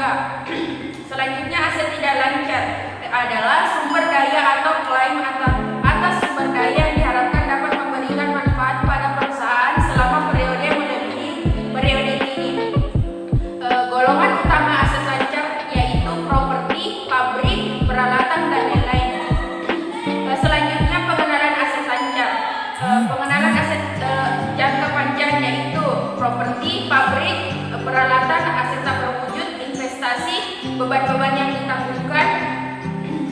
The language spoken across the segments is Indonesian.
berharga. Selanjutnya, aset tidak lancar adalah sumber daya atau klaim atas sumber daya yang diharapkan dapat memberikan manfaat pada perusahaan selama periode melebihi periode ini. Golongan utama aset lancar yaitu properti, pabrik, peralatan, dan lain-lain. Selanjutnya, pengenalan aset lancar. Pengenalan aset jangka panjang yaitu properti, pabrik, peralatan, aset tak berwujud, investasi, beban-beban yang ditangguhkan.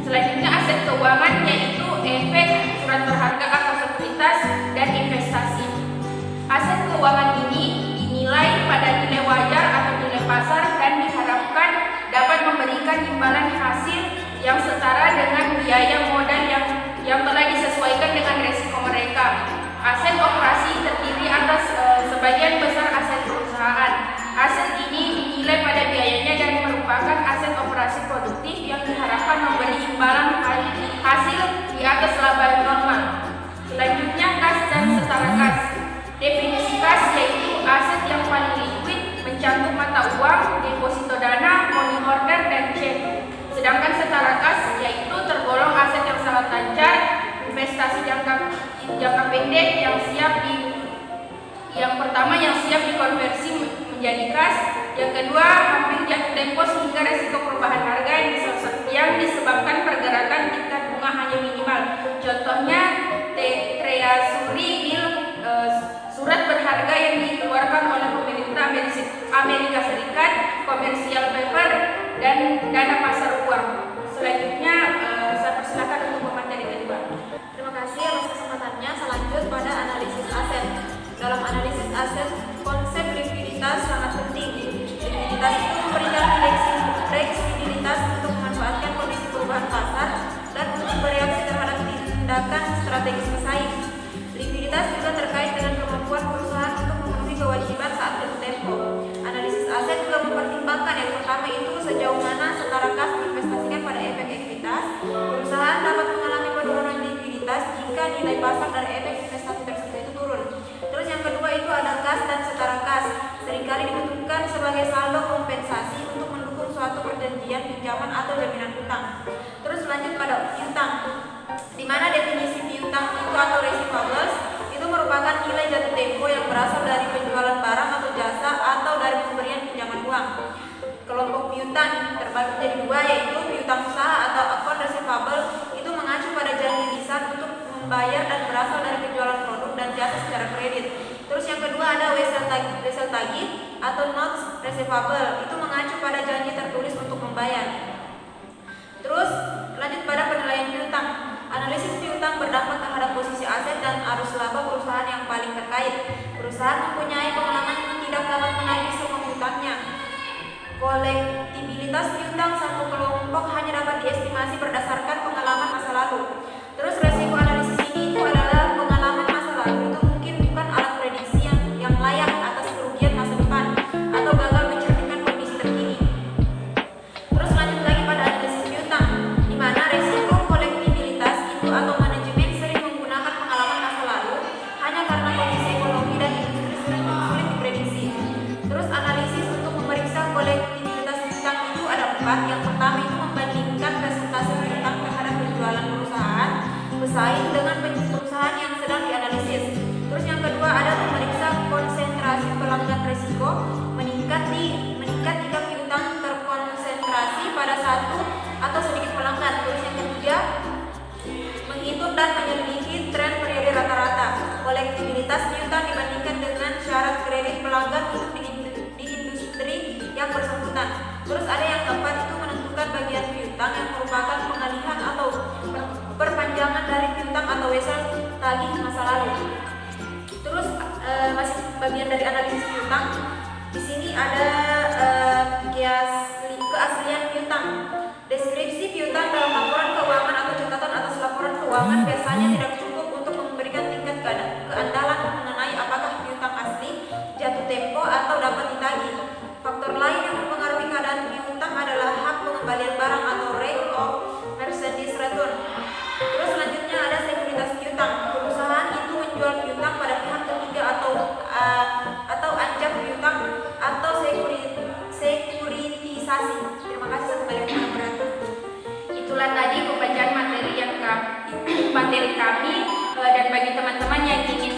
Selanjutnya, aset keuangan yaitu efek, surat berharga atau sekuritas, dan investasi. Aset keuangan ini dinilai pada nilai wajar atau nilai pasar dan diharapkan dapat memberikan imbalan hasil yang setara dengan biaya modal yang telah disesuaikan dengan risiko mereka. Aset operasi terdiri atas sebagian besar aset perusahaan. Aset ini dinilai pada biayanya dan merupakan aset operasi produktif yang diharapkan memberi imbalan hasil di atas laba normal. Selanjutnya, kas dan setara kas. Definisi kas yaitu aset yang paling liquid, mencakup mata uang, deposito dana, money order, dan cek. Sedangkan setara kas yaitu tergolong aset yang sangat lancar, investasi jangka pendek yang pertama yang siap dikonversi menjadi kas, yang kedua hampir jatuh tempo sehingga resiko perubahan harga yang disebabkan pergerakan tingkat bunga hanya minimal. Contohnya treasury bill, surat berharga yang dikeluarkan oleh pemerintah Amerika Serikat, commercial paper, dan dana pasar uang. Selanjutnya saya persilakan untuk pemateri kedua. Terima kasih atas kesempatannya. Selanjut pada analisis aset. Dalam analisis aset, konsep likuiditas sangat penting. Likuiditas itu memberikan fleksibilitas untuk memanfaatkan kondisi perubahan pasar dan untuk bereaksi terhadap tindakan strategis pesaing. Likuiditas juga terkait dengan kemampuan perusahaan untuk memenuhi kewajiban saat jatuh tempo. Analisis aset juga mempertimbangkan yang pertama itu sejauh mana setara kas diinvestasikan pada efek ekuitas. Perusahaan dapat mengalami penurunan likuiditas jika nilai pasar dari efek investasi tersebut itu turun. Terus yang kedua itu ada kas dan setara kas. Seringkali dibutuhkan sebagai saldo kompensasi untuk mendukung suatu perjanjian pinjaman atau jaminan hutang. Terus lanjut pada piutang, di mana definisi piutang itu atau receivables itu merupakan nilai jatuh tempo yang berasal dari penjualan barang atau jasa atau dari pemberian pinjaman uang. Kelompok piutang terbagi menjadi dua, yaitu piutang usaha atau account receivable itu mengacu pada janji lisan untuk membayar dan berasal dari penjualan produk dan jasa secara kredit. Terus yang kedua ada wesel tagih atau notes receivable itu mengacu pada janji tertulis untuk membayar. Terus lanjut pada penilaian piutang. Analisis piutang berdampak terhadap posisi aset dan arus laba perusahaan yang paling terkait. Perusahaan mempunyai pengalaman yang tidak dapat menagih semua piutangnya. Kolektibilitas piutang satu kelompok hanya dapat diestimasi berdasarkan pengalaman masa lalu. Terus resiko analisis ini itu adalah pengalaman masa lalu itu mungkin bukan alat prediksi yang layak atas kerugian masa depan atau gagal mencerminkan kondisi terkini. Terus lanjut lagi pada analisis piutang, di mana resiko kolektibilitas itu atau manajemen sering menggunakan pengalaman masa lalu hanya karena kondisi ekonomi dan industri sulit diprediksi. Terus analisis untuk memeriksa kolektibilitas piutang itu ada 4. Yang pertama itu membandingkan presentasi piutang terhadap penjualan perusahaan pesaing dengan perusahaan yang sedang dianalisis. Terus yang kedua ada memeriksa konsentrasi pelanggan risiko meningkat jika piutang terkonsentrasi pada satu atau sedikit pelanggan. Terus yang ketiga menghitung dan menyelidiki tren periode rata-rata kolektibilitas piutang dibandingkan dengan syarat kredit pelanggan untuk di industri yang bersangkutan. Terus ada yang keempat itu menentukan bagian piutang yang merupakan pengalihan atau perpanjangan dari piutang atau wesel tagih masa lalu. Terus masih bagian dari analisis piutang. Di sini ada keaslian piutang. Deskripsi piutang dalam laporan keuangan atau catatan atas laporan keuangan biasanya tidak cukup untuk memberikan tingkat keandalan mengenai apakah piutang asli, jatuh tempo, atau dapat ditagih. Faktor lain yang mempengaruhi keadaan piutang adalah hak pengembalian barang atau rate of merchandise return. Terus selanjutnya ada sekuritas piutang. Perusahaan itu menjual piutang pada pihak ketiga atau anjak piutang atau sekuritisasi optimisasi. Terima kasih, saya kembali kepada moderator. Itulah tadi pembacaan materi kami dan bagi teman-teman yang ingin